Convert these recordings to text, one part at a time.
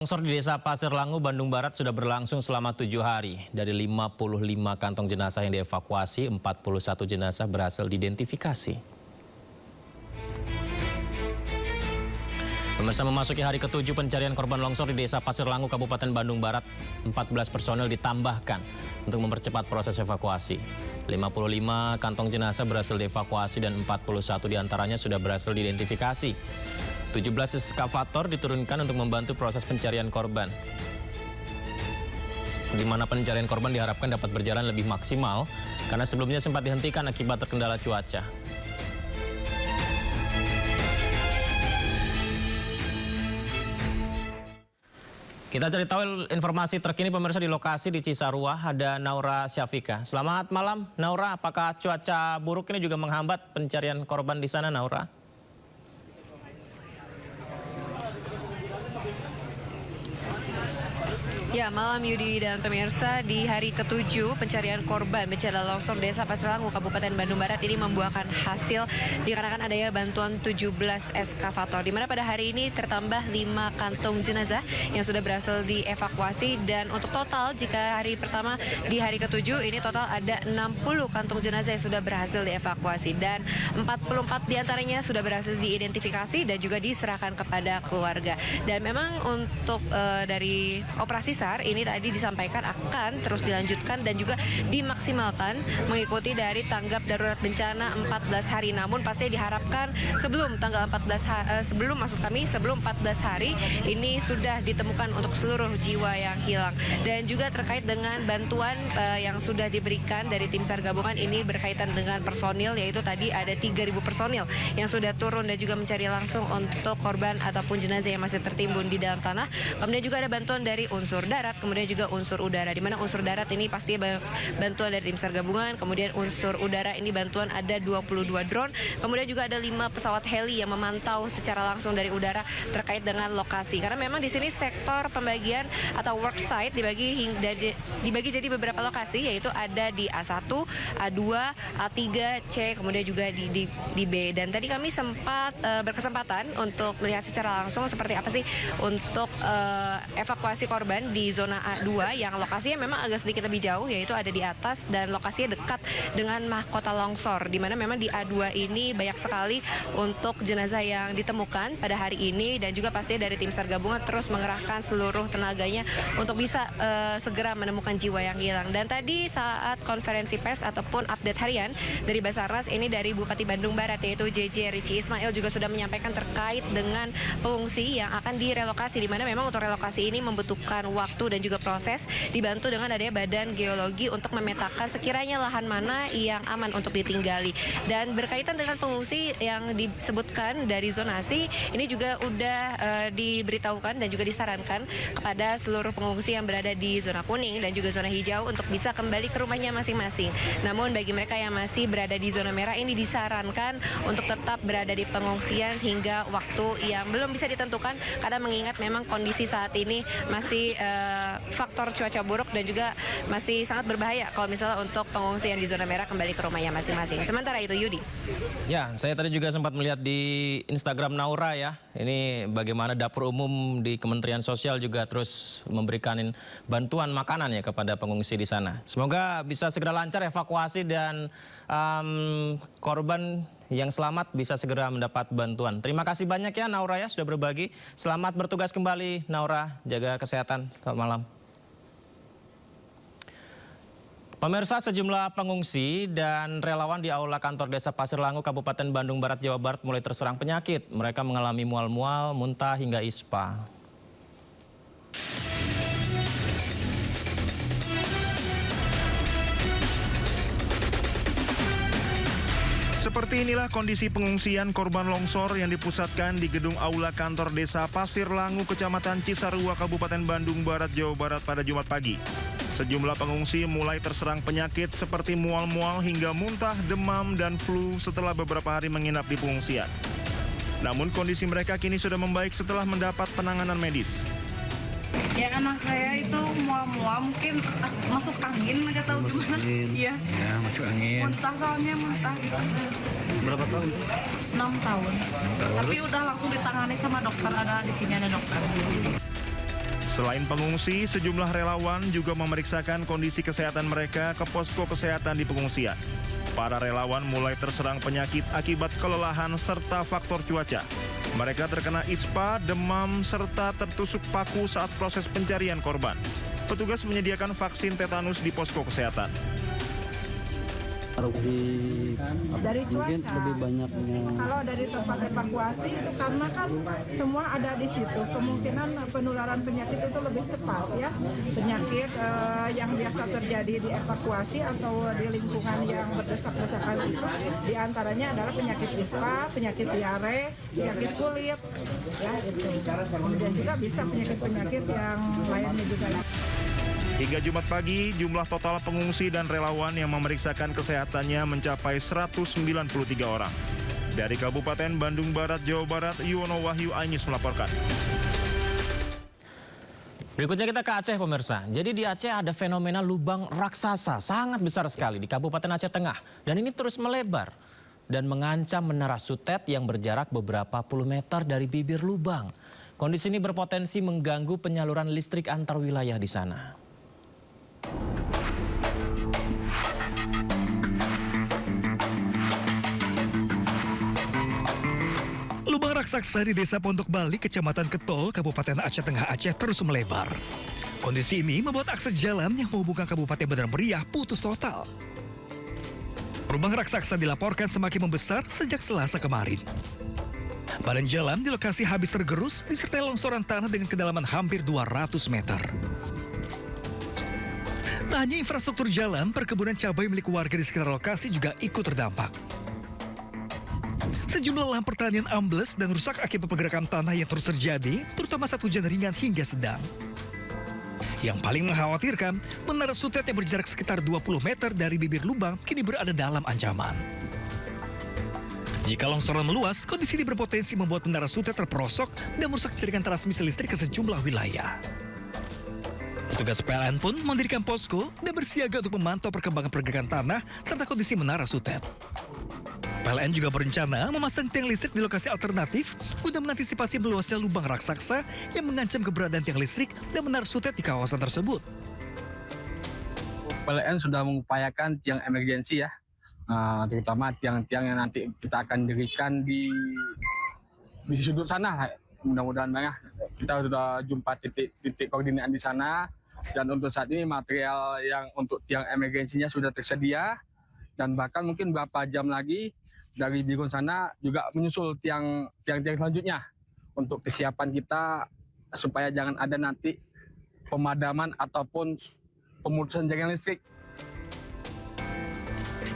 Longsor di Desa Pasir Langu, Bandung Barat sudah berlangsung selama 7 hari. Dari 55 kantong jenazah yang dievakuasi, 41 jenazah berhasil diidentifikasi. Pemirsa, memasuki hari ke-7 pencarian korban longsor di Desa Pasir Langu, Kabupaten Bandung Barat, 14 personel ditambahkan untuk mempercepat proses evakuasi. 55 kantong jenazah berhasil dievakuasi dan 41 diantaranya sudah berhasil diidentifikasi. 17 eskavator diturunkan untuk membantu proses pencarian korban. Di mana pencarian korban diharapkan dapat berjalan lebih maksimal karena sebelumnya sempat dihentikan akibat terkendala cuaca. Kita cari tahu informasi terkini pemirsa di lokasi di Cisarua, ada Naura Syafika. Selamat malam Naura, apakah cuaca buruk ini juga menghambat pencarian korban di sana, Naura? Ya, malam Yudi dan pemirsa, di hari ke-7 pencarian korban bencana longsor Desa Pasir Langu, Kabupaten Bandung Barat ini membuahkan hasil dikarenakan adanya bantuan 17 eskavator. Di mana pada hari ini tertambah 5 kantong jenazah yang sudah berhasil dievakuasi, dan untuk total jika hari pertama di hari ke-7 ini total ada 60 kantong jenazah yang sudah berhasil dievakuasi dan 44 diantaranya sudah berhasil diidentifikasi dan juga diserahkan kepada keluarga. Dan memang untuk dari operasi SAR ini tadi disampaikan akan terus dilanjutkan dan juga dimaksimalkan mengikuti dari tanggap darurat bencana 14 hari. Namun pasti diharapkan sebelum tanggal sebelum 14 hari ini sudah ditemukan untuk seluruh jiwa yang hilang. Dan juga terkait dengan bantuan yang sudah diberikan dari tim SAR gabungan ini berkaitan dengan personil, yaitu tadi ada 3.000 personil yang sudah turun dan juga mencari langsung untuk korban ataupun jenazah yang masih tertimbun di dalam tanah. Kemudian juga ada bantuan dari unsur darat, kemudian juga unsur udara, di mana unsur darat ini pasti bantuan dari tim SAR gabungan, kemudian unsur udara ini bantuan ada 22 drone, kemudian juga ada 5 pesawat heli yang memantau secara langsung dari udara terkait dengan lokasi. Karena memang di sini sektor pembagian atau work site dibagi jadi beberapa lokasi, yaitu ada di A1, A2, A3, C, kemudian juga di B. Dan tadi kami sempat berkesempatan untuk melihat secara langsung seperti apa sih untuk evakuasi korban di zona A2 yang lokasinya memang agak sedikit lebih jauh, yaitu ada di atas dan lokasinya dekat dengan mahkota longsor, di mana memang di A2 ini banyak sekali untuk jenazah yang ditemukan pada hari ini, dan juga pasti dari tim SAR gabungan terus mengerahkan seluruh tenaganya untuk bisa segera menemukan jiwa yang hilang. Dan tadi saat konferensi pers ataupun update harian dari Basarnas ini dari Bupati Bandung Barat, yaitu JJ Richie Ismail, juga sudah menyampaikan terkait dengan pengungsi yang akan direlokasi, di mana memang untuk relokasi ini membutuhkan waktu dan juga proses, dibantu dengan adanya badan geologi untuk memetakan sekiranya lahan mana yang aman untuk ditinggali. Dan berkaitan dengan pengungsi yang disebutkan dari zonasi, ini juga udah diberitahukan dan juga disarankan kepada seluruh pengungsi yang berada di zona kuning dan juga zona hijau untuk bisa kembali ke rumahnya masing-masing. Namun bagi mereka yang masih berada di zona merah ini disarankan untuk tetap berada di pengungsian hingga waktu yang belum bisa ditentukan, karena mengingat memang kondisi saat ini masih faktor cuaca buruk dan juga masih sangat berbahaya kalau misalnya untuk pengungsi yang di zona merah kembali ke rumahnya masing-masing. Sementara itu Yudi. Ya, saya tadi juga sempat melihat di Instagram Naura ya. Ini bagaimana dapur umum di Kementerian Sosial juga terus memberikan bantuan makanan ya kepada pengungsi di sana. Semoga bisa segera lancar evakuasi dan korban yang selamat bisa segera mendapat bantuan. Terima kasih banyak ya Naura ya sudah berbagi. Selamat bertugas kembali Naura, jaga kesehatan. Selamat malam. Pemirsa, sejumlah pengungsi dan relawan di Aula Kantor Desa Pasir Langu, Kabupaten Bandung Barat, Jawa Barat mulai terserang penyakit. Mereka mengalami mual-mual, muntah hingga ispa. Seperti inilah kondisi pengungsian korban longsor yang dipusatkan di gedung Aula Kantor Desa Pasir Langu, Kecamatan Cisarua, Kabupaten Bandung Barat, Jawa Barat pada Jumat pagi. Sejumlah pengungsi mulai terserang penyakit seperti mual-mual hingga muntah, demam, dan flu setelah beberapa hari menginap di pengungsian. Namun kondisi mereka kini sudah membaik setelah mendapat penanganan medis. Ya, anak saya itu mual-mual, mungkin masuk angin, nggak tahu gimana. Iya. Ya, masuk angin. Muntah, soalnya muntah gitu. Berapa tahun? 6 tahun. Tapi udah langsung ditangani sama dokter, ada di sini ada dokter. Selain pengungsi, sejumlah relawan juga memeriksakan kondisi kesehatan mereka ke posko kesehatan di pengungsian. Para relawan mulai terserang penyakit akibat kelelahan serta faktor cuaca. Mereka terkena ispa, demam, serta tertusuk paku saat proses pencarian korban. Petugas menyediakan vaksin tetanus di posko kesehatan. Dari mungkin cuaca. lebih banyaknya. Kalau dari tempat evakuasi itu karena kan semua ada di situ, kemungkinan penularan penyakit itu lebih cepat ya. Penyakit yang biasa terjadi di evakuasi atau di lingkungan yang berdesak-desakan itu diantaranya adalah penyakit ispa, penyakit diare, penyakit kulit, ya itu. Kemudian juga bisa penyakit-penyakit yang lainnya juga. Hingga Jumat pagi, jumlah total pengungsi dan relawan yang memeriksakan kesehatannya mencapai 193 orang. Dari Kabupaten Bandung Barat, Jawa Barat, Yuwono Wahyu Ainus melaporkan. Berikutnya kita ke Aceh, pemirsa. Jadi di Aceh ada fenomena lubang raksasa sangat besar sekali di Kabupaten Aceh Tengah. Dan ini terus melebar dan mengancam Menara Sutet yang berjarak beberapa puluh meter dari bibir lubang. Kondisi ini berpotensi mengganggu penyaluran listrik antar wilayah di sana. Lubang raksasa di Desa Pondok Bali, Kecamatan Ketol, Kabupaten Aceh Tengah Aceh terus melebar. Kondisi ini membuat akses jalan yang menghubungkan Kabupaten Bandar Meriah putus total. Lubang raksasa dilaporkan semakin membesar sejak Selasa kemarin. Badan jalan di lokasi habis tergerus disertai longsoran tanah dengan kedalaman hampir 200 meter. Tak hanya infrastruktur jalan, perkebunan cabai milik warga di sekitar lokasi juga ikut terdampak. Sejumlah lahan pertanian ambles dan rusak akibat pergerakan tanah yang terus terjadi, terutama saat hujan ringan hingga sedang. Yang paling mengkhawatirkan, Menara Sutet yang berjarak sekitar 20 meter dari bibir lubang kini berada dalam ancaman. Jika longsoran meluas, kondisi ini berpotensi membuat Menara Sutet terperosok dan merusak jaringan transmisi listrik ke sejumlah wilayah. Petugas PLN pun mendirikan posko dan bersiaga untuk memantau perkembangan pergerakan tanah serta kondisi Menara Sutet. PLN juga berencana memasang tiang listrik di lokasi alternatif guna mengantisipasi meluasnya lubang raksasa yang mengancam keberadaan tiang listrik dan Menara Sutet di kawasan tersebut. PLN sudah mengupayakan tiang emergensi ya, terutama tiang-tiang yang nanti kita akan dirikan di sudut sana. Mudah-mudahan banyak kita sudah jumpa titik koordinat di sana. Dan untuk saat ini material yang untuk tiang emergensinya sudah tersedia. Dan bahkan mungkin beberapa jam lagi dari Biron sana juga menyusul tiang-tiang selanjutnya. Untuk kesiapan kita supaya jangan ada nanti pemadaman ataupun pemutusan jaringan listrik.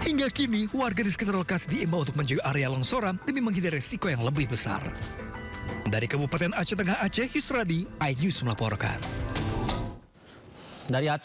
Hingga kini, warga di sekitar lokasi diimbau untuk menjauhi area longsoran demi menghindari risiko yang lebih besar. Dari Kabupaten Aceh Tengah Aceh, Yusradi, iNews melaporkan. Dari Aceh